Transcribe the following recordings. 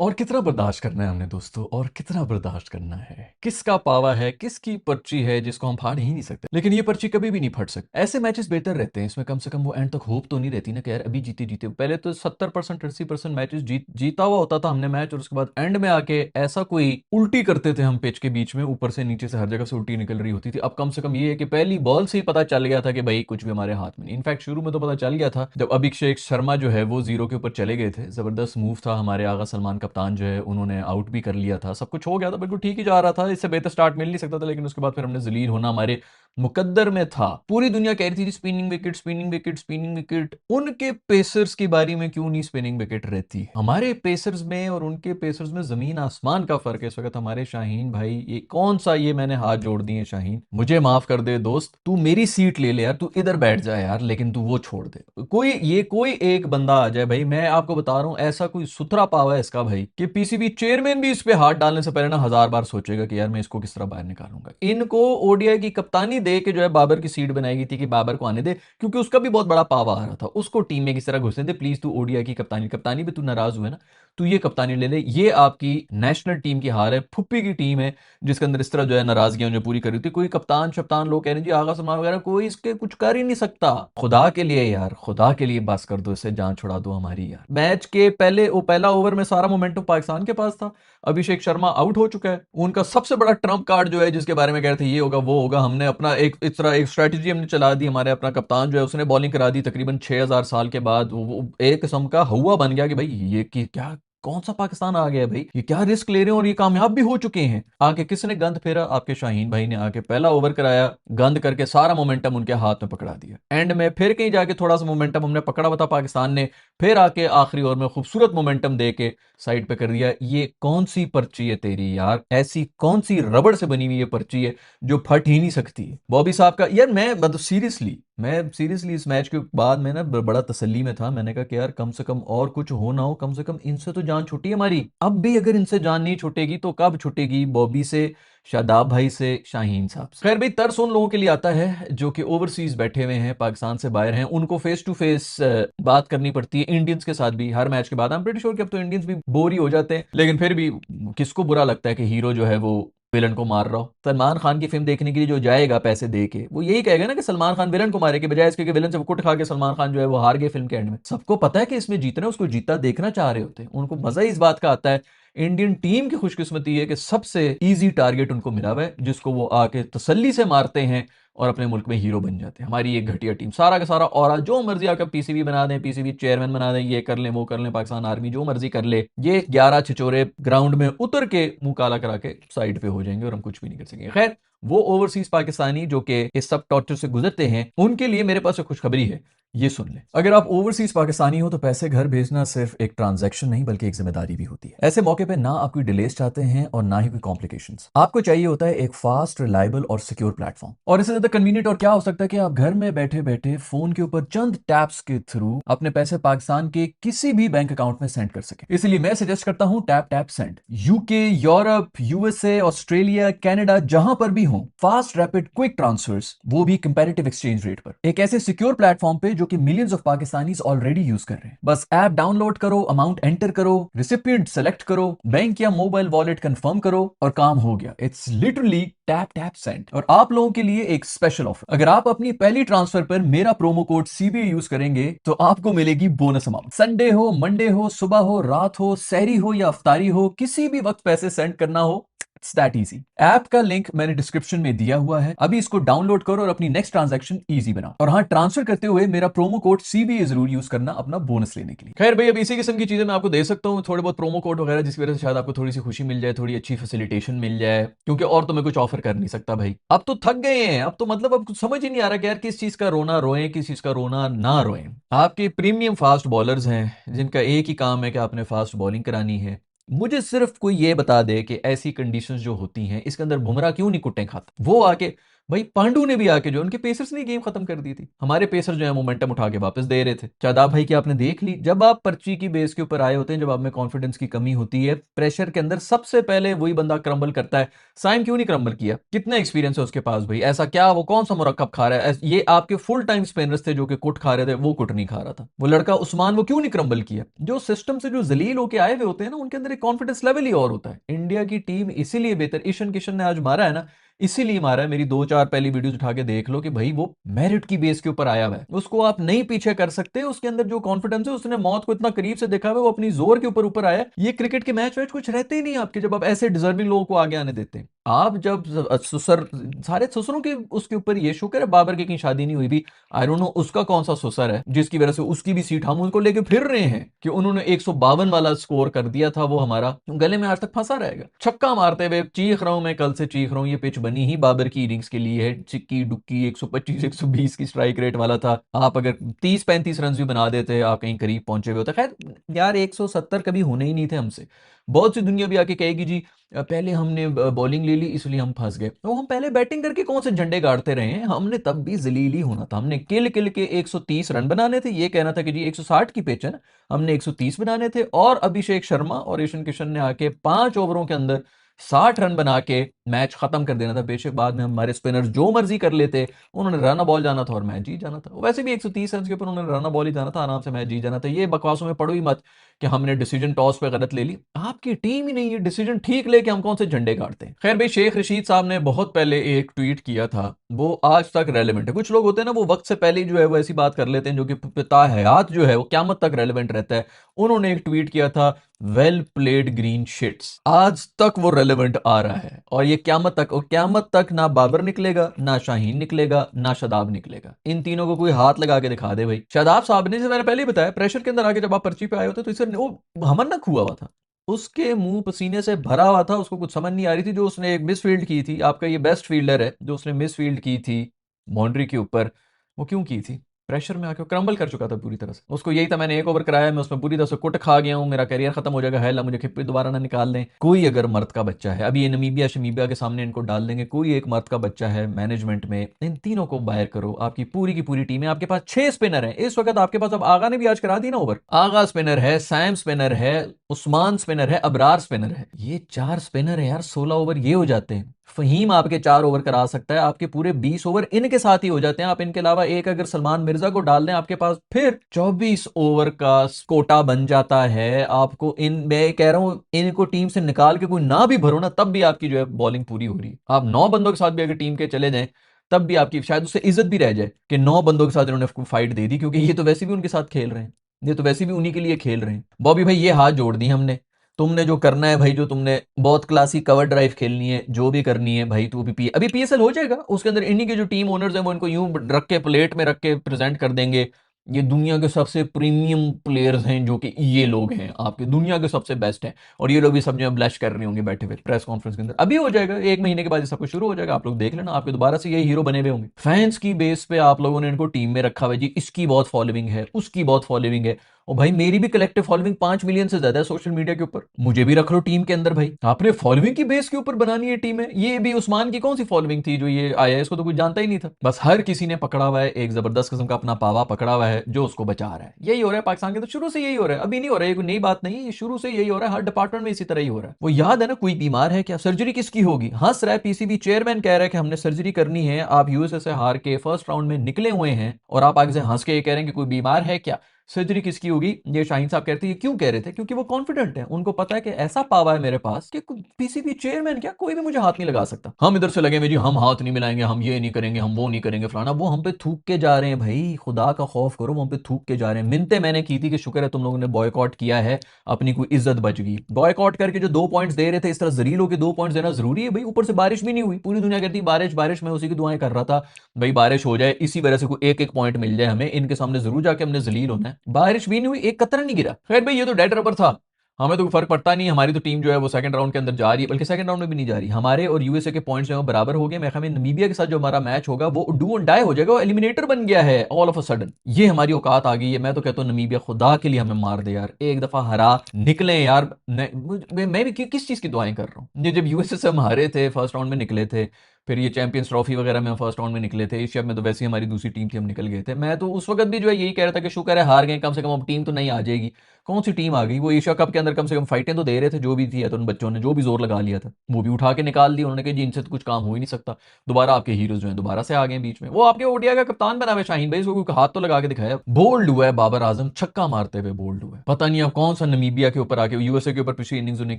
और कितना बर्दाश्त करना है हमने दोस्तों, और कितना बर्दाश्त करना है। किसका पावा है, किसकी पर्ची है जिसको हम फाड़ ही नहीं सकते। लेकिन ये पर्ची कभी भी नहीं फट सकती। ऐसे मैचेस बेहतर रहते हैं, इसमें कम से कम वो एंड तक होप तो नहीं रहती ना कि यार अभी जीते जीते। पहले तो 70% 80% मैचेस जीता हुआ होता था हमने मैच, और उसके बाद एंड में आके ऐसा कोई उल्टी करते थे हम पिच के बीच में, ऊपर से नीचे से हर जगह से उल्टी निकल रही होती थी। अब कम से कम ये है कि पहली बॉल से ही पता चल गया था कि भाई कुछ भी हमारे हाथ में नहीं। इनफैक्ट शुरू में तो पता चल गया था जब अभिषेक शर्मा जो है वो 0 के ऊपर चले गए थे। जबरदस्त मूव था, हमारे आगा सलमान कप्तान जो है उन्होंने आउट भी कर लिया था, सब कुछ हो गया था, बिल्कुल ठीक ही जा रहा था, इससे बेहतर स्टार्ट मिल नहीं सकता था। लेकिन उसके बाद फिर हमने जलील होना हमारे मुकद्दर में था। पूरी दुनिया कह रही थी spinning wicket, spinning wicket, spinning wicket. उनके पेसर्स की बारी में क्यों नहीं स्पिनिंग विकेट रहती? हमारे पेसर्स में और उनके पेसर्स में जमीन आसमान का फर्क है इस वक्त। हमारे शाहीन भाई, ये कौन सा, ये मैंने हाथ जोड़ दिए शाहीन, मुझे माफ कर दे दोस्त, तू मेरी सीट ले ले यार, तू इधर बैठ जा यार, लेकिन तू वो छोड़ दे। कोई एक बंदा आ जाए भाई, मैं आपको बता रहा हूं ऐसा कोई सुथरा पावा है इसका भाई कि पीसीबी चेयरमैन भी इस पे हाथ डालने से पहले ना 1000 बार सोचेगा कि यार मैं इसको किस तरह बाहर निकालूंगा। इनको ओडीआई की कप्तानी दे के जो है बाबर की सीट बनाई गई थी कि बाबर को आने दे, क्योंकि उसका भी बहुत बड़ा पावा आ रहा था, उसको टीम में किस तरह घुसने दे, प्लीज तू ओडीआई की कप्तानी, कप्तानी भी तू नाराज हुए ना, तू ये कप्तानी ले ले। ये आपकी नेशनल टीम की हार है, फुप्पी की टीम है जिसके अंदर इस तरह जो है नाराजगियां जो पूरी करी थी। कोई कप्तान शप्तान लोग कह रहे हैं जी आगा सलमान वगैरह, कोई इसके कुछ कर ही नहीं सकता। खुदा के लिए यार, खुदा के लिए बस कर दो, इससे जान छुड़ा दो हमारी यार। मैच के पहले वो पहला ओवर में सारा मोमेंटम पाकिस्तान के पास था। अभिषेक शर्मा आउट हो चुका है, उनका सबसे बड़ा ट्रम्प कार्ड जो है जिसके बारे में कह रहे थे ये होगा वो होगा, हमने अपना एक इस तरह एक स्ट्रेटजी हमने चला दी। हमारे अपना कप्तान जो है उसने बॉलिंग करा दी तकरीबन 6000 साल के बाद। वो एक किस्म का हुआ बन गया कि भाई ये की क्या, कौन सा पाकिस्तान आ गया है भाई, ये क्या रिस्क ले रहे हैं, और ये कामयाब भी हो चुके हैं। आके किसने गंद फेरा? आपके शाहीन भाई ने आके पहला ओवर कराया, गंद करके सारा मोमेंटम उनके हाथ में पकड़ा दिया। एंड में फिर कहीं जाके थोड़ा सा मोमेंटम हमने पकड़ा हुआ था पाकिस्तान ने, फिर आके आखिरी ओवर में खूबसूरत मोमेंटम दे के साइड पे कर दिया। ये कौन सी पर्ची है तेरी यार, ऐसी कौन सी रबड़ से बनी हुई ये पर्ची है जो फट ही नहीं सकती? बॉबी साहब का यार, मैं मतलब सीरियसली इस मैच के बाद में ना बड़ा तसल्ली में था। मैंने कहा कि यार कम से कम और कुछ हो ना हो, कम से कम इनसे तो जान छूटी हमारी। अब भी अगर इनसे जान नहीं छूटेगी तो कब छूटेगी? बॉबी से, शादाब भाई से, शाहीन साहब से। खैर भाई, तरस उन लोगों के लिए आता है जो कि ओवरसीज बैठे हुए हैं, पाकिस्तान से बाहर हैं, उनको फेस टू फेस बात करनी पड़ती है इंडियंस के साथ भी हर मैच के बाद। आई एम प्रीटी श्योर कि अब तो इंडियंस भी बोर ही हो जाते हैं, लेकिन फिर भी किसको बुरा लगता है कि हीरो जो है वो विलन को मार रहा हो? सलमान खान की फिल्म देखने के लिए जो जाएगा पैसे दे के, वो यही कहेगा ना कि सलमान खान विलन को मारे, के बजाय इसके कि विलन से कुट खा के सलमान खान जो है वो हार गए फिल्म के एंड में। सबको पता है कि इसमें जीतना है, उसको जीता देखना चाह रहे होते हैं, उनको मजा इस बात का आता है। इंडियन टीम की खुशकिस्मती है कि सबसे इजी टारगेट उनको मिला हुआ है जिसको वो आके तसल्ली से मारते हैं और अपने मुल्क में हीरो बन जाते हैं। हमारी एक घटिया टीम, सारा का सारा और जो मर्जी आकर पीसीबी बना दें, पीसीबी चेयरमैन बना दें, ये कर लें वो कर लें, पाकिस्तान आर्मी जो मर्जी कर ले, ये 11 छिचोरे ग्राउंड में उतर के मुंह काला करा के साइड पे हो जाएंगे और हम कुछ भी नहीं कर सकेंगे। खैर, वो ओवरसीज पाकिस्तानी जो कि इस सब टॉर्चर से गुजरते हैं, उनके लिए मेरे पास एक खुशखबरी है, ये सुन ले। अगर आप ओवरसीज पाकिस्तानी हो तो पैसे घर भेजना सिर्फ एक ट्रांजैक्शन नहीं बल्कि एक जिम्मेदारी भी होती है। ऐसे मौके पे ना आप कोई डिलेस चाहते हैं और ना ही कोई कॉम्प्लिकेशंस, आपको चाहिए होता है एक फास्ट, रिलायबल और सिक्योर प्लेटफॉर्म। और इससे ज्यादा कन्वीनियंट और क्या हो सकता है कि आप घर में बैठे बैठे फोन के ऊपर चंद टैप्स के थ्रू अपने पैसे पाकिस्तान के किसी भी बैंक अकाउंट में सेंड कर सके। इसलिए मैं सजेस्ट करता हूं tap tap send. UK, Europe, USA, Australia, Canada, जहां पर भी हो, फास्ट रैपिड क्विक ट्रांसफर्स, वो भी कंपैरेटिव एक्सचेंज रेट पर, एक ऐसे सिक्योर प्लेटफॉर्म पे जो कि millions of Pakistanis already use कर रहे हैं। बस ऐप डाउनलोड करो, अमाउंट एंटर करो, रिसिपिएंट सेलेक्ट करो, बैंक या मोबाइल वॉलेट कंफर्म करो और काम हो गया। It's literally tap tap send. और आप लोगों के लिए एक स्पेशल ऑफर, अगर आप अपनी पहली ट्रांसफर पर मेरा प्रोमो कोड सीबीए यूज करेंगे तो आपको मिलेगी बोनस अमाउंट। संडे हो, मंडे हो, सुबह हो, रात हो, सहरी हो या अफ्तारी हो, किसी भी वक्त पैसे सेंड करना हो, इट्स दैट इजी। ऐप का लिंक मैंने डिस्क्रिप्शन में दिया हुआ है, अभी इसको डाउनलोड करो और अपनी नेक्स्ट ट्रांजैक्शन इजी बनाओ। और हाँ, ट्रांसफर करते हुए मेरा प्रोमो कोड सीबीए जरूर यूज करना अपना बोनस लेने के लिए। खैर भाई, अब इसी किस्म की चीजें मैं आपको दे सकता हूँ, थोड़े बहुत प्रोमो कोड वगैरह, जिसकी वजह से शायद आपको थोड़ी सी खुशी मिल जाए, थोड़ी अच्छी फैसिलिटेशन मिल जाए, क्योंकि और तो मैं कुछ ऑफर कर नहीं सकता भाई। अब तो थक गए हैं, अब तो मतलब अब कुछ समझ ही नहीं आ रहा कि यार किस चीज का रोना रोए, किस चीज का रोना ना रोए। आपके प्रीमियम फास्ट बॉलर्स हैं जिनका एक ही काम है कि आपने फास्ट बॉलिंग करानी है। मुझे सिर्फ कोई ये बता दे कि ऐसी कंडीशंस जो होती हैं इसके अंदर बुमराह क्यों नहीं कुट्टे खाता, वो आके भाई पांडु ने भी आके जो उनके पेसर्स ने गेम खत्म कर दी थी, हमारे पेसर जो है मोमेंटम उठा के वापस दे रहे थे। शादाब भाई की आपने देख ली, जब आप पर्ची की बेस के ऊपर आए होते हैं, जब आप में कॉन्फिडेंस की कमी होती है, प्रेशर के अंदर सबसे पहले वही बंदा क्रम्बल करता है। साइम क्यों नहीं क्रम्बल किया? कितना एक्सपीरियंस है उसके पास भाई, ऐसा क्या वो कौन सा मुरक्कब खा रहा है? ये आपके फुल टाइम स्पिनर्स थे जो कि कुट खा रहे थे, वो कुट नहीं खा रहा था। वो लड़का उस्मान वो क्यों नहीं क्रम्बल किया? जो सिस्टम से जो जलील होके आए हुए होते हैं ना, उनके अंदर एक कॉन्फिडेंस लेवल ही और होता है। इंडिया की टीम इसीलिए बेहतर, ईशान किशन ने आज मारा है ना, इसीलिए मारा है। मेरी 2-4 पहली वीडियोस उठा के देख लो कि भाई वो मेरिट की बेस के ऊपर आया हुआ है, उसको आप नहीं पीछे कर सकते। उसके अंदर जो कॉन्फिडेंस है, उसने मौत को इतना करीब से देखा हुआ है, वो अपनी जोर के ऊपर ऊपर आया है। ये क्रिकेट के मैच वैच कुछ रहते ही नहीं आपके, जब आप ऐसे डिजर्विंग लोगों को आगे आने देते हैं। आप जब ससुर, सारे ससुरों के उसके ऊपर, ये शुक्र है बाबर की कहीं शादी नहीं हुई भी। आई डोंट नो उसका कौन सा ससुर है जिसकी वजह से उसकी भी सीट हम उनको लेके फिर रहे हैं कि उन्होंने 152 वाला स्कोर कर दिया था, वो हमारा गले में आज तक फंसा रहेगा। छक्का मारते हुए चीख रहा हूं मैं, कल से चीख रहा हूं, ये पिच बनी ही बाबर की इनिंग्स के लिए है। चिक्की डुक्की 125 120 की स्ट्राइक रेट वाला था। आप अगर 30-35 रन भी बना देते, आप कहीं करीब पहुंचे हुए होते। खैर यार, 170 कभी होने ही नहीं थे हमसे। बहुत सी दुनिया भी आके कहेगी जी पहले हमने बॉलिंग ले ली इसलिए हम फंस गए। तो हम पहले बैटिंग करके कौन से झंडे गाड़ते रहे हैं? हमने तब भी जलील ही होना था। हमने किल किल के 130 रन बनाने थे। ये कहना था कि जी 160 की पिच है ना, हमने 130 बनाने थे। और अभिषेक शर्मा और ईशान किशन ने आके 5 ओवरों के अंदर 60 रन बना के मैच खत्म कर देना था। बेशक बाद में हमारे स्पिनर जो मर्जी कर लेते, उन्होंने रन बॉल जाना था और मैच जीत जाना था। वैसे भी 130 रन के ऊपर उन्होंने रन बॉल ही जाना था, आराम से मैच जीत जाना था। ये बकवासों में पड़ो ही मत कि हमने डिसीजन टॉस पे गलत ले ली। आपकी टीम ही नहीं है डिसीजन ठीक लेके हम कौन से झंडे गाड़ते हैं। खैर भाई, शेख रशीद साहब ने बहुत पहले एक ट्वीट किया था, वो आज तक रेलेवेंट है। कुछ लोग होते हैं ना, वो वक्त से पहले जो है वो ऐसी बात कर लेते हैं जो कि पिता हयात जो है वो क्यामत तक रेलेवेंट रहता है। उन्होंने एक ट्वीट किया था, वेल प्लेड ग्रीन शिट्स। आज तक वो रेलेवेंट आ रहा है और ये क्यामत तक, और क्यामत तक ना बाबर निकलेगा, ना शाहीन निकलेगा, ना शादाब निकलेगा। इन तीनों को कोई हाथ लगा के दिखा दे भाई। शादाब साहब ने, जैसे मैंने पहले ही बताया, प्रेशर के अंदर आके जब आप पर्ची पे आए होते तो इसे वो हमन्नक हुआ हुआ था, उसके मुंह पसीने से भरा हुआ था। उसको कुछ समझ नहीं आ रही थी। जो उसने एक मिस फील्ड की थी, आपका ये बेस्ट फील्डर है, जो उसने मिस फील्ड की थी बाउंड्री के ऊपर, वो क्यों की थी? प्रेशर में आके क्रम्बल कर चुका था पूरी तरह से। उसको यही था, मैंने एक ओवर कराया, मैं उसमें पूरी तरह से कुट खा गया हूं, मेरा करियर खत्म हो जाएगा, है ला मुझे खिप्पी दोबारा ना निकाल दें। कोई अगर मर्द का बच्चा है, अभी ये नमीबिया शमीबिया के सामने इनको डाल देंगे, कोई एक मर्द का बच्चा है मैनेजमेंट में, इन तीनों को बाहर करो। आपकी पूरी की पूरी टीम है, आपके पास 6 स्पिनर है इस वक्त आपके पास। अब आगा ने भी आज करा दी ना ओवर। आगा स्पिनर है, सैम स्पिनर है, उस्मान स्पिनर है, अबरार स्पिनर है। ये 4 स्पिनर है यार, 16 ओवर ये हो जाते हैं। फहीम आपके 4 ओवर करा सकता है, आपके पूरे 20 ओवर इनके साथ ही हो जाते हैं। आप इनके अलावा एक अगर सलमान मिर्जा को डाल दें, आपके पास फिर 24 ओवर का कोटा बन जाता है। आपको इन, मैं कह रहा हूं, इनको टीम से निकाल के कोई ना भी भरो ना, तब भी आपकी जो है बॉलिंग पूरी हो रही है। आप 9 बंदों के साथ भी अगर टीम के चले जाएं, तब भी आपकी शायद उससे इज्जत भी रह जाए कि 9 बंदों के साथ इन्होंने फाइट दे दी, क्योंकि ये तो वैसे भी उनके साथ खेल रहे हैं, ये तो वैसे भी उन्हीं के लिए खेल रहे हैं। बॉबी भाई, ये हाथ जोड़ दी हमने, तुमने जो करना है भाई, जो तुमने बहुत क्लासी कवर ड्राइव खेलनी है, जो भी करनी है भाई, तू भी अभी पीएसएल हो जाएगा, उसके अंदर इन्हीं के जो टीम ओनर्स हैं वो इनको यूं रख के प्लेट में रख के प्रेजेंट कर देंगे। ये दुनिया के सबसे प्रीमियम प्लेयर्स हैं, जो कि ये लोग हैं, आपके दुनिया के सबसे बेस्ट हैं। और ये लोग भी सब जो ब्लश कर रहे होंगे बैठे हुए प्रेस कॉन्फ्रेंस के अंदर। अभी हो जाएगा, 1 महीने के बाद ये सब कुछ शुरू हो जाएगा, आप लोग देख लेना, आपके दोबारा से यही हीरो बने हुए होंगे। फैंस की बेस पे आप लोगों ने इनको टीम में रखा हुआ है जी, इसकी बहुत फॉलोइंग है, उसकी बहुत फॉलोइंग है। और भाई मेरी भी कलेक्टिव फॉलोइंग 5 मिलियन से ज्यादा है सोशल मीडिया के ऊपर, मुझे भी रख लो टीम के अंदर भाई। आपने फॉलोइंग की बेस के ऊपर बनानी है टीम है। ये भी उस्मान की कौन सी फॉलोइंग थी जो ये आया, इसको तो कोई जानता ही नहीं था। बस हर किसी ने पकड़ा हुआ है, एक जबरदस्त किस्म का अपना पावा पकड़ा हुआ है जो उसको बचा रहा है। यही हो रहा है पाकिस्तान के, तो शुरू से यही हो रहा है, अभी नहीं हो रहा है, कोई नई बात नहीं है, ये शुरू से यही हो रहा है, हर डिपार्टमेंट में इसी तरह ही हो रहा है। वो याद है ना, कोई बीमार है क्या, सर्जरी किसकी होगी, हंस रहा है पीसीबी चेयरमैन, कह रहा है कि हमने सर्जरी करनी है। आप यूएसए से हार के फर्स्ट राउंड में निकले हुए हैं और आप आगे से हंस के ये कह रहे हैं कि कोई बीमार है क्या, सर्जरी किसकी होगी। ये शाहीन साहब कहते हैं, क्यों कह रहे थे? क्योंकि वो कॉन्फिडेंट है, उनको पता है कि ऐसा पावा है मेरे पास कि पीसीबी चेयरमैन क्या, कोई भी मुझे हाथ नहीं लगा सकता। हम इधर से लगे में जी, हम हाथ नहीं मिलाएंगे, हम ये नहीं करेंगे, हम वो नहीं करेंगे फलाना। वो हम पे थूक के जा रहे हैं भाई, खुदा का खौफ करो, वो हम पे थूक के जा रहे हैं। मिन्नतें मैंने की थी कि शुक्र है तुम लोगों ने बॉयकॉट किया है, अपनी कोई इज्जत बच गई। बॉयकॉट करके जो 2 पॉइंट्स दे रहे थे, इस तरह जरील होकर 2 पॉइंट्स देना जरूरी है भाई? ऊपर से बारिश भी नहीं हुई, पूरी दुनिया कहती बारिश बारिश, मैं उसी की दुआएं कर रहा था भाई बारिश हो जाए, इसी वजह से कोई एक एक पॉइंट मिल जाए हमें, इनके सामने जरूर जाके हमने जलील होना है। बारिश भी नहीं हुई, एक कतरा नहीं गिरा। खैर भाई, ये तो डेड रबर था, हमें तो फर्क पड़ता नहीं। हमारी तो टीम जो है वो सेकंड राउंड के अंदर जा रही है, बल्कि सेकंड राउंड में भी नहीं जा रही। हमारे और यूएसए के पॉइंट्स जो है वो बराबर हो गए। मैं ख्याल में नमीबिया के साथ जो हमारा मैच होगा वो डू एंड डाई हो जाएगा, वो एलिमिनेटर बन गया है ऑल ऑफ अ सडन। ये हमारी औकात आ गई है। मैं तो कहता हूँ नमीबिया खुदा के लिए हमें मार दे यार, एक दफा हरा निकले यार। मैं भी किस चीज की दुआएं कर रहा हूँ। जब यूएसए से हम हारे थे, फर्स्ट राउंड में निकले थे, फिर ये चैंपियंस ट्रॉफी वगैरह में हम फर्स्ट राउंड में निकले थे, एशिया में तो वैसे ही हमारी दूसरी टीम थी, हम निकल गए थे। मैं तो उस वक्त भी जो है यही कह रहा था कि शुक्र है हार गए, कम से कम अब टीम तो नहीं आ जाएगी। कौन सी टीम आ गई, वो एशिया कप के अंदर कम से कम फाइटें तो दे रहे थे, जो भी थी, तो उन बच्चों ने जो भी जोर लगा लिया था वो भी उठा के निकाल दिया। उन्होंने कहा जी इनसे तो कुछ काम हो ही नहीं सकता। दोबारा आपके हीरोज जो है दोबारा से आ गए बीच में। वो आपके ओडिया का कप्तान बना हुआ शाहीन भाई, उसको हाथ तो लगा के दिखाया, बोल्ड हुआ है बाबर आजम, छक्का मारते हुए बोल्ड हुआ है। पता नहीं अब कौन सा नमीबिया के ऊपर आके, यूएसए के ऊपर पिछली इनिंग्स उन्हें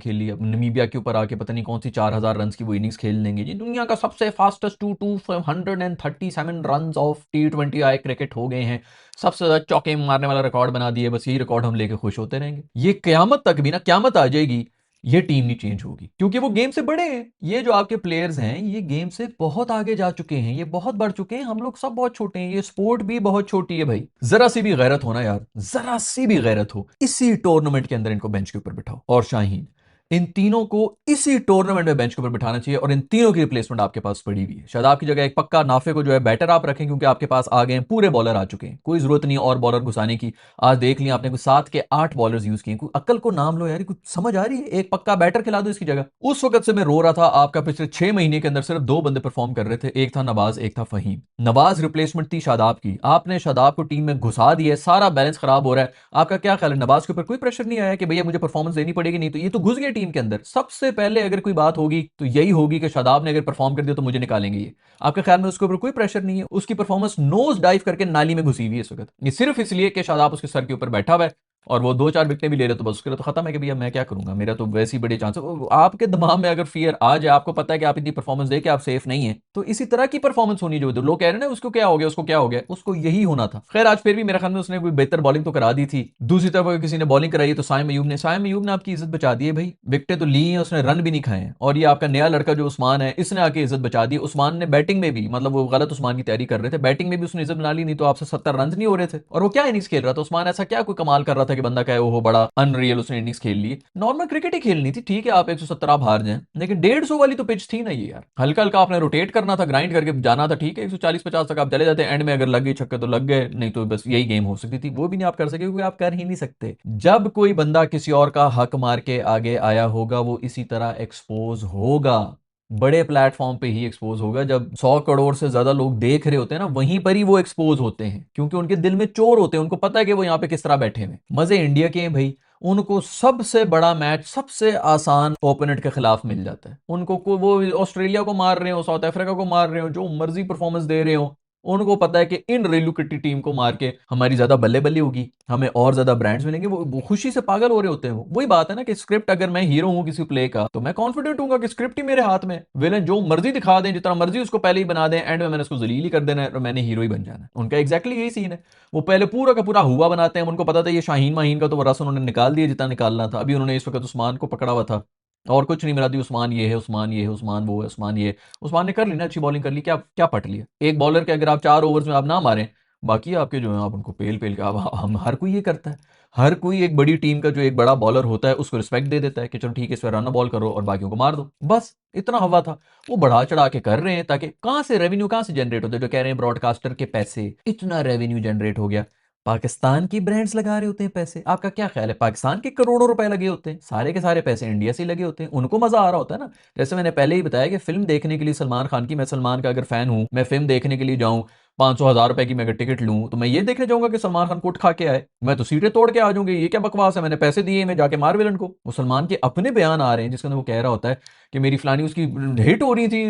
खेली, अब नमीबिया के ऊपर आके पता नहीं कौन सी 4000 रन की वो इनिंग्स खेल लेंगे जी। दुनिया का सबसे fastest 237 run of T20 I cricket हो गए हैं, सबसे ज्यादा चौके मारने वाला रिकॉर्ड बना दिए। बस यही रिकॉर्ड हम लेके खुश होते रहेंगे। ये क्यामत तक भी ना, क्यामत आ जाएगी, ये टीम नहीं चेंज होगी, क्योंकि वो गेम से बड़े हैं। ये जो आपके प्लेयर्स हैं ये गेम से बहुत आगे जा चुके हैं, ये बहुत बढ़ चुके हैं। हम लोग सब बहुत छोटे हैं, ये स्पोर्ट भी बहुत छोटी है भाई। जरा सी भी गैरत हो ना यार, जरा सी भी गैरत हो, इसी टूर्नामेंट के अंदर इनको बेंच के ऊपर बिठाओ। और शाहीन, इन तीनों को इसी टूर्नामेंट में बेंच के ऊपर बिठाना चाहिए, और इन तीनों की रिप्लेसमेंट आपके पास पड़ी हुई है। शादाब की जगह एक पक्का नाफे को जो है बैटर आप रखें, क्योंकि आपके पास आ गए हैं पूरे बॉलर आ चुके हैं, कोई जरूरत नहीं और बॉलर घुसाने की। आज देख लिया आपने, कुछ 7 के 8 बॉलर्स यूज किए। अक्ल को नाम लो यार, कुछ समझ आ रही है? एक पक्का बैटर खिला दो इसकी जगह। उस वक्त से मैं रो रहा था, आपका पिछले 6 महीने के अंदर सिर्फ 2 बंदे परफॉर्म कर रहे थे, एक था नवाज, एक था फहीम। नवाज रिप्लेसमेंट थी शादाब की, आपने शादाब को टीम में घुसा दिया, सारा बैलेंस खराब हो रहा है। आपका क्या ख्याल है, नवाज के ऊपर कोई प्रेशर नहीं आया कि भैया मुझे परफॉर्मेंस देनी पड़ेगी? नहीं, तो ये तो घुस गया टीम के अंदर। सबसे पहले अगर कोई बात होगी तो यही होगी कि शादाब ने अगर परफॉर्म कर दिया तो मुझे निकालेंगे ये। आपके ख्याल में उसके ऊपर कोई प्रेशर नहीं है? उसकी परफॉर्मेंस नोज डाइव करके नाली में घुसी हुई है इस वक्त, ये सिर्फ इसलिए कि शादाब उसके सर के ऊपर बैठा हुआ है और वो 2-4 विकेटें भी ले रहे, तो बस उसके लिए तो खत्म है कि भैया मैं क्या करूंगा, मेरा तो वैसे ही बड़े चांस है। आपके दिमाग में अगर फियर आ जाए, आपको पता है कि आप इतनी परफॉर्मेंस दे के आप सेफ नहीं है, तो इसी तरह की परफॉर्मेंस होनी चाहिए। लोग कह रहे हैं ना उसको क्या हो गया, उसको क्या हो गया, उसको यही होना था। खैर आज फिर भी मेरे ख्याल में उसने कोई बेहतर बॉलिंग तो करा दी थी। दूसरी तरफ अगर किसी ने बॉलिंग कराई तो साइम अयूब ने आपकी इज्जत बचा दी है भाई, विकेटें तो ली हैं उसने, रन भी नहीं खाए हैं। और ये आपका नया लड़का जो उस्मान है, इसने आके इज्जत बचा दी। उस्मान ने बैटिंग में भी, मतलब वो गलत उस्मान की तैयारी कर रहे थे, बैटिंग में भी उसने इज्जत बना ली, नहीं तो आपसे 70 रन नहीं हो रहे थे। और वो क्या इनिंग्स खेल रहा था उस्मान, ऐसा क्या कोई कमाल कर रहा था कि बंदा क्या वो बड़ा अनरियल उसने इनिंग्स खेल ली। नॉर्मल क्रिकेट ही खेलनी थी, ठीक है आप 170 आप हार जाएं, लेकिन 150 वाली तो पिच थी ना ये यार। हल्का हल्का आपने रोटेट करना था, ग्राइंड करके जाना था, ठीक है 140-50 तक आप चले जाते, एंड में अगर लग गए छक्के तो लग गए, नहीं तो बस यही गेम हो सकती थी। वो भी नहीं आप कर सके, क्योंकि आप कर ही नहीं सकते। जब कोई बंदा किसी और का हक मार के आगे आया होगा वो इसी तरह एक्सपोज होगा, बड़े प्लेटफॉर्म पे ही एक्सपोज होगा। जब 100 करोड़ से ज्यादा लोग देख रहे होते हैं ना, वहीं पर ही वो एक्सपोज होते हैं, क्योंकि उनके दिल में चोर होते हैं, उनको पता है कि वो यहाँ पे किस तरह बैठे हैं। मजे इंडिया के हैं भाई, उनको सबसे बड़ा मैच सबसे आसान ओपोनेंट के खिलाफ मिल जाता है। उनको वो ऑस्ट्रेलिया को मार रहे हो, साउथ अफ्रीका को मार रहे हो, जो मर्जी परफॉर्मेंस दे रहे हो, उनको पता है कि इन रेलुकेटी टीम को मार के हमारी ज्यादा बल्ले बल्ले होगी, हमें और ज्यादा ब्रांड्स मिलेंगे। वो खुशी से पागल हो रहे होते हैं। वो वही बात है ना कि स्क्रिप्ट, अगर मैं हीरो हूं किसी प्ले का तो मैं कॉन्फिडेंट हूं कि स्क्रिप्ट ही मेरे हाथ में, विलन जो मर्जी दिखा दें, जितना मर्जी उसको पहले ही बना दें, एंड में मैंने उसको जलील ही कर देना है और मैंने हीरो ही बन जाना है। उनका एग्जैक्टली यही सीन है। वो पहले पूरा का पूरा हुआ बनाते हैं, उनको पता था ये शाहीन माहीन का तो वो रस उन्होंने निकाल दिया जितना निकालना था। अभी उन्होंने इस वक्त उस्मान को पकड़ा हुआ था और कुछ नहीं मिला दी, उस्मान ये है, उस्मान ये है, उस्मान वो है, उस्मान ये है। उस्मान ने कर ली ना, अच्छी बॉलिंग कर ली, क्या क्या पट लिया। एक बॉलर के अगर आप 4 ओवर्स में आप ना मारें, बाकी आपके जो है आप उनको पेल पेल के, अब हम हर कोई ये करता है। हर कोई एक बड़ी टीम का जो एक बड़ा बॉलर होता है उसको रिस्पेक्ट दे देता है कि चलो ठीक है इस पर रन बॉल करो और बाकियों को मार दो, बस इतना हवा था। वो बढ़ा चढ़ा के कर रहे हैं ताकि कहां से रेवेन्यू कहां से जनरेट होता है, जो कह रहे हैं ब्रॉडकास्टर के पैसे, इतना रेवेन्यू जनरेट हो गया। पाकिस्तान की ब्रांड्स लगा रहे होते हैं पैसे। आपका क्या ख्याल है, पाकिस्तान के करोड़ों रुपए लगे होते हैं, सारे के सारे पैसे इंडिया से लगे होते हैं, उनको मजा आ रहा होता है ना। जैसे मैंने पहले ही बताया कि फिल्म देखने के लिए सलमान खान की, मैं सलमान का अगर फैन हूं, मैं फिल्म देखने के लिए जाऊं, 500-1000 रुपए की मैं अगर टिकट लूं, तो मैं ये देखने जाऊंगा कि सलमान खान कोट खा के आए, मैं तो सीटें तोड़ के आ जाऊंगी। ये क्या बकवास है, मैंने पैसे दिए, मैं जाके मार विलन को। वो सलमान के अपने बयान आ रहे हैं जिसके अंदर वो कह रहा होता है कि मेरी फलानी उसकी हिट हो रही थी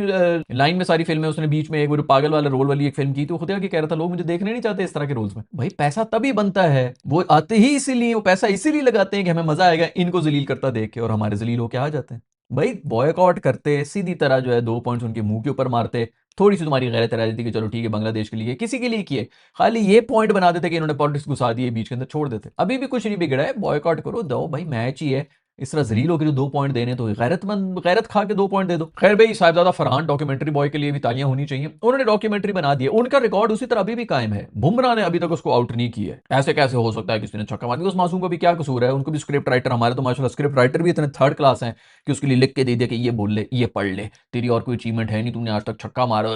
लाइन में सारी फिल्में, उसने बीच में एक वो पागल वाला रोल वाली एक फिल्म की, तो खुद आके कह रहा था लोग मुझे देखने नहीं चाहते इस तरह के रोल्स में। भाई पैसा तभी बनता है, वो आते ही इसीलिए, वो पैसा इसीलिए लगाते हैं कि हमें मजा आएगा इनको जलील करता देख के, और हमारे जलील होके आ जाते हैं। भाई बॉयकॉट करते, सीधी तरह जो है 2 पॉइंट्स उनके मुंह के ऊपर मारते, थोड़ी सी तुम्हारी गैरत रह जाती कि चलो ठीक है बांग्लादेश के लिए, किसी के लिए किए, खाली ये पॉइंट बना देते कि इन्होंने पॉलिटिक्स घुसा दिए बीच के अंदर, छोड़ देते। अभी भी कुछ नहीं बिगड़ा है, बॉयकॉट करो, दो भाई मैच ही है। इस तरह जलील होकर जो 2 पॉइंट देने, तो गैरतमंद गैरत खा के 2 पॉइंट दे दो। खैर भाई साहिबजादा फरहान डॉक्यूमेंट्री बॉय के लिए भी तालियां होनी चाहिए, उन्होंने डॉक्यूमेंट्री बना दी है, उनका रिकॉर्ड उसी तरह अभी भी कायम है। बुमराह ने अभी तक उसको आउट नहीं किया है। ऐसे कैसे हो सकता है किसी ने छक्का मार दिया, उस मासूम को भी क्या कसूर है, उनको भी स्क्रिप्ट राइटर, हमारे तो माशाल्लाह स्क्रिप्ट राइटर भी इतने थर्ड क्लास हैं कि उसके लिए लिख के दे दिया कि ये बोल ले, ये पढ़ ले, तेरी और कोई अचीवमेंट है नहीं, तूने आज तक छक्का मारा,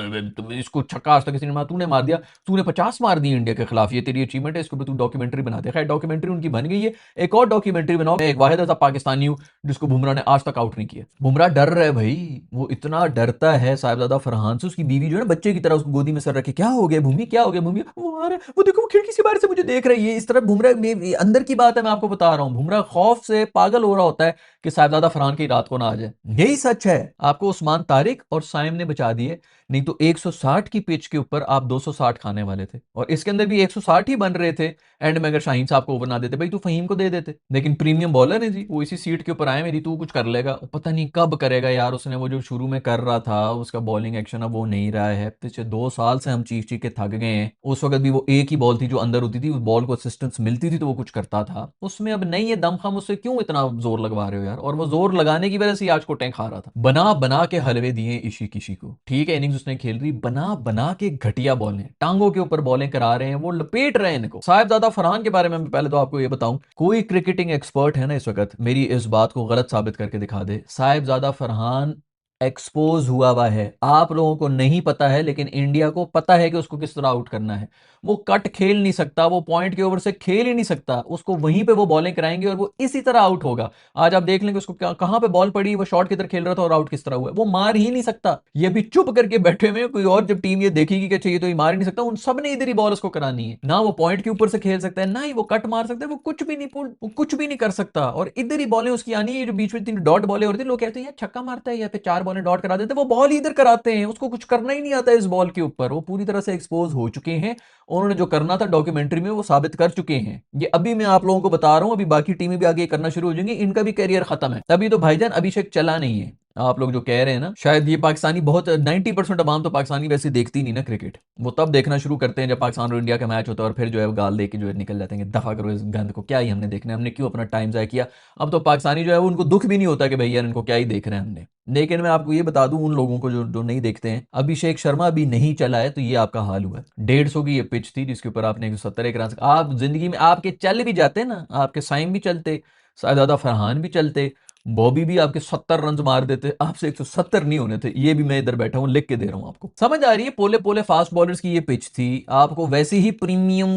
इसको छक्का आज तक किसी ने मारा, तूने मार दिया, तूने 50 मार दी इंडिया के खिलाफ, ये तेरी अचीवमेंट है, इसके ऊपर तू डॉक्यूमेंट्री बना दे। खैर डॉक्यूमेंट्री उनकी बन गई है, एक और डॉक्यूमेंट्री बनाओ, एक वाहिद ऐसा पाकिस्तानी पाकिस्तानी हूं जिसको बुमराह ने आज तक आउट नहीं किया। बुमराह डर रहा है भाई, वो इतना डरता है साहिबजादा फरहान से। उसकी बीवी जो है ना, बच्चे की तरह उसको गोदी में सर रखे, क्या हो गया भूमि, क्या हो गया भूमि, वो आ रहा है, वो देखो वो खिड़की से बाहर से मुझे देख रही है। इस तरह बुमराह अंदर की बात है, मैं आपको बता रहा हूं, बुमराह खौफ से पागल हो रहा होता है कि साहिबजादा फरहान की रात को ना आ जाए। यही सच है। आपको उस्मान तारिक और साइम ने बचा दिए, नहीं तो 160 की पिच के ऊपर आप 260 खाने वाले थे, और इसके अंदर भी 160 ही बन रहे थे। एंड में अगर शाहीन साहब को ओवर ना देते भाई तो फहीम को दे देते, लेकिन प्रीमियम बॉलर है जी, वो इसी सीट के ऊपर आए मेरी, तू कुछ कर लेगा, पता नहीं कब करेगा यार। उसने वो जो शुरू में कर रहा था उसका बॉलिंग एक्शन अब वो नहीं रहा है। पिछले 2 साल से हम चीख चीख के थक गए हैं। उस वक्त भी वो एक ही बॉल थी जो अंदर होती थी, उस बॉल को असिस्टेंस मिलती थी तो वो कुछ करता था उसमें। अब नहीं है दम, हम उससे क्यों इतना जोर लगवा रहे हो यार। और वो जोर लगाने की वजह से आज कोटें खा रहा था। बना बना के हलवे दिए इशी किशी को, ठीक है इनिंग्स उसने खेल रही, बना बना के घटिया बॉलें, टांगों के ऊपर बॉलें करा रहे हैं, वो लपेट रहे हैं इनको। साहिबजादा फरहान के बारे में मैं पहले तो आपको ये बताऊं, कोई क्रिकेटिंग एक्सपर्ट है ना इस वक्त मेरी इस बात को गलत साबित करके दिखा दे। साहिबजादा फरहान एक्सपोज हुआ है, आप लोगों को नहीं पता है लेकिन इंडिया को पता है कि उसको किस तरह आउट करना है। वो कट खेल नहीं सकता, वो पॉइंट के ओवर से खेल ही नहीं सकता, उसको वहीं पे वो बॉलिंग कराएंगे और वो इसी तरह आउट होगा। आज आप देख लेंगे उसको कहां पे बॉल पड़ी, वो शॉट की तरह खेल रहा था और आउट किस तरह हुआ, वो मार ही नहीं सकता। ये भी चुप करके बैठे हुए, कोई और जब टीम ये देखेगी कि चाहिए तो ये मार ही नहीं सकता, उन सब ने इधर ही बॉल उसको करानी है। ना वो पॉइंट के ऊपर से खेल सकता है, ना ही वो कट मार सकता है, वो कुछ भी नहीं, वो कुछ भी नहीं कर सकता। और इधर ही बॉलें उसकी आनी है, जो बीच में 3 डॉट बॉलें होती है, लोग कहते हैं यार छक्का मारता है या फिर 4 बॉलें डॉट करा देते हैं, वो बॉल इधर कराते हैं, उसको कुछ करना ही नहीं आता इस बॉल के ऊपर। वो पूरी तरह से एक्सपोज हो चुके हैं, उन्होंने जो करना था डॉक्यूमेंट्री में वो साबित कर चुके हैं। ये अभी मैं आप लोगों को बता रहा हूं, अभी बाकी टीमें भी आगे करना शुरू हो जाएंगी, इनका भी करियर खत्म है। तभी तो भाईजान अभिषेक चला नहीं है। आप लोग जो कह रहे हैं ना, शायद ये पाकिस्तानी बहुत 90% अवाम तो पाकिस्तानी वैसे देखती नहीं ना क्रिकेट, वो तब देखना शुरू करते हैं जब पाकिस्तान और इंडिया का मैच होता है, और फिर जो है वो गाल दे के जो है निकल जाते हैं, दफा करो इस गंद को, क्या ही हमने देखना है, हमने क्यों अपना टाइम जाया किया। अब तो पाकिस्तानी जो है वो उनको दुख भी नहीं होता कि भैया इनको क्या ही देख रहे हैं हमने। लेकिन मैं आपको ये बता दूं उन लोगों को जो नहीं देखते हैं, अभिषेक शर्मा अभी नहीं चला है तो ये आपका हाल हुआ है। 150 की ये पिच थी जिसके ऊपर आपने 170 एक रन, आप जिंदगी में आपके चल भी जाते ना, आपके साइम भी चलते, शाहजादा फरहान भी चलते, बॉबी भी आपके 70 रन मार देते, आपसे 170 नहीं होने थे। ये भी मैं इधर बैठा हूं लिख के दे रहा हूं आपको, समझ आ रही है। पोले पोले फास्ट बॉलर्स की ये पिच थी, आपको वैसे ही प्रीमियम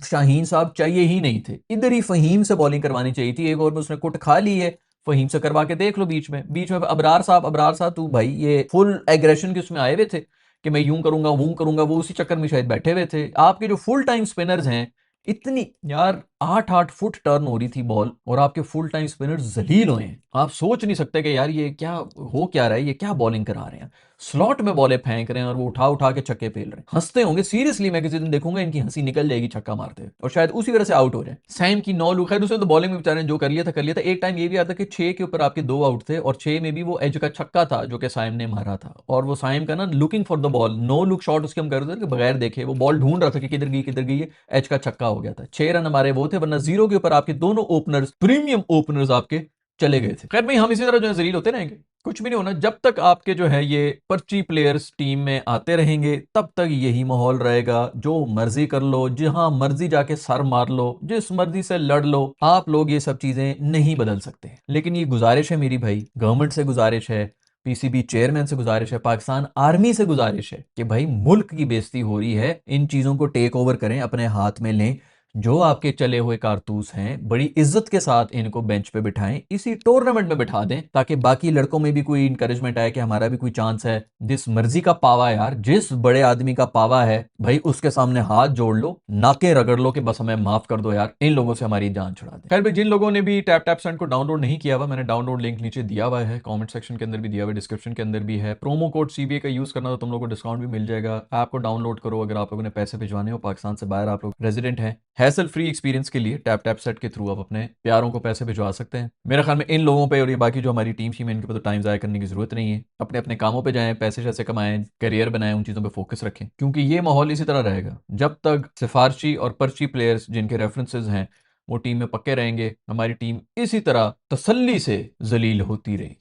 शाहीन साहब चाहिए ही नहीं थे, इधर ही फहीम से बॉलिंग करवानी चाहिए थी। एक ओवर में उसने कुट खा ली है, फहीम से करवा के देख लो। बीच में अबरार साहब तू भाई ये फुल एग्रेशन के उसमें आए हुए थे कि मैं यूं करूंगा, वो उसी चक्कर में शायद बैठे हुए थे। आपके जो फुल टाइम स्पिनर्स हैं, इतनी यार 8-8 फुट टर्न हो रही थी बॉल, और आपके फुल टाइम स्पिनर्स जलील हुए हैं। आप सोच नहीं सकते कि यार ये क्या हो क्या रहा है, ये क्या बॉलिंग करा रहे हैं, स्लॉट में बॉलें फेंक रहे हैं और वो उठा उठा के छक्के फेल रहे हैं। हंसते होंगे सीरियसली, मैं किसी दिन देखूंगा इनकी हंसी निकल जाएगी छक्का मारते हुए, और शायद उसी वजह से आउट हो जाए। सैम की 9 लू, खैर उसने तो बॉलिंग में बेचारे ने जो कर लिया था। एक टाइम ये भी आता कि 6 के ऊपर आपके 2 आउट थे, और 6 में भी वो एज का छक्का था जो कि साइम ने मारा था, और वो साइम का ना looking for the ball, no look shot उसके हम कर रहे थे कि बगैर देखे वो बॉल ढूंढ रहा था कि किधर गई है, एज का छक्का हो गया था। 6 रन हमारे वो थे, वरना 0 के ऊपर आपके दोनों ओपनर्स, प्रीमियम ओपनर्स आपके चले गए थे। खैर भाई हम इसी तरह जो है जलील होते रहेंगे, कुछ भी नहीं होना। जब तक आपके जो है ये पर्ची प्लेयर्स टीम में आते रहेंगे तब तक यही माहौल रहेगा। जो मर्जी कर लो, जहां मर्जी जाके सर मार लो, जिस मर्जी से लड़ लो, आप लोग ये सब चीजें नहीं बदल सकते। लेकिन ये गुजारिश है मेरी भाई, गवर्नमेंट से गुजारिश है, पीसीबी चेयरमैन से गुजारिश है, पाकिस्तान आर्मी से गुजारिश है कि भाई मुल्क की बेइज्जती हो रही है, इन चीजों को टेक ओवर करें, अपने हाथ में लें। जो आपके चले हुए कारतूस हैं बड़ी इज्जत के साथ इनको बेंच पे बिठाएं, इसी टूर्नामेंट में बिठा दें, ताकि बाकी लड़कों में भी कोई इंकरेजमेंट आए कि हमारा भी कोई चांस है। जिस मर्जी का पावा है यार, जिस बड़े आदमी का पावा है भाई, उसके सामने हाथ जोड़ लो, नाके रगड़ लो कि बस हमें माफ कर दो यार, इन लोगों से हमारी जान छुड़ा दे। खैर भाई जिन लोगों ने भी टैप टैप सेंड को डाउनलोड नहीं किया हुआ, मैंने डाउनलोड लिंक नीचे दिया हुआ है, कमेंट सेक्शन के अंदर भी दिया हुआ है, डिस्क्रिप्शन के अंदर भी है। प्रोमो कोड सीबीए का यूज करना तो तुम लोगों को डिस्काउंट भी मिल जाएगा। ऐप को डाउनलोड करो अगर आप लोगों ने पैसे भिजवाने हो, पाकिस्तान से बाहर आप लोग रेजिडेंट हैं, हैसल फ्री एक्सपीरियंस के लिए टैप टैप सेट के थ्रू आप अपने प्यारों को पैसे भिजवा सकते हैं। मेरे ख्याल में इन लोगों पे और ये बाकी जो हमारी टीम में, इनके पे तो टाइम ज़ाया करने की जरूरत नहीं है। अपने अपने कामों पे जाएं, पैसे शैसे कमाएं, करियर बनाएं, उन चीज़ों पे फोकस रखें, क्योंकि ये माहौल इसी तरह रहेगा जब तक सिफारशी और पर्ची प्लेयर्स जिनके रेफरेंसेज हैं वो टीम में पक्के रहेंगे। हमारी टीम इसी तरह तसल्ली से जलील होती रहेगी।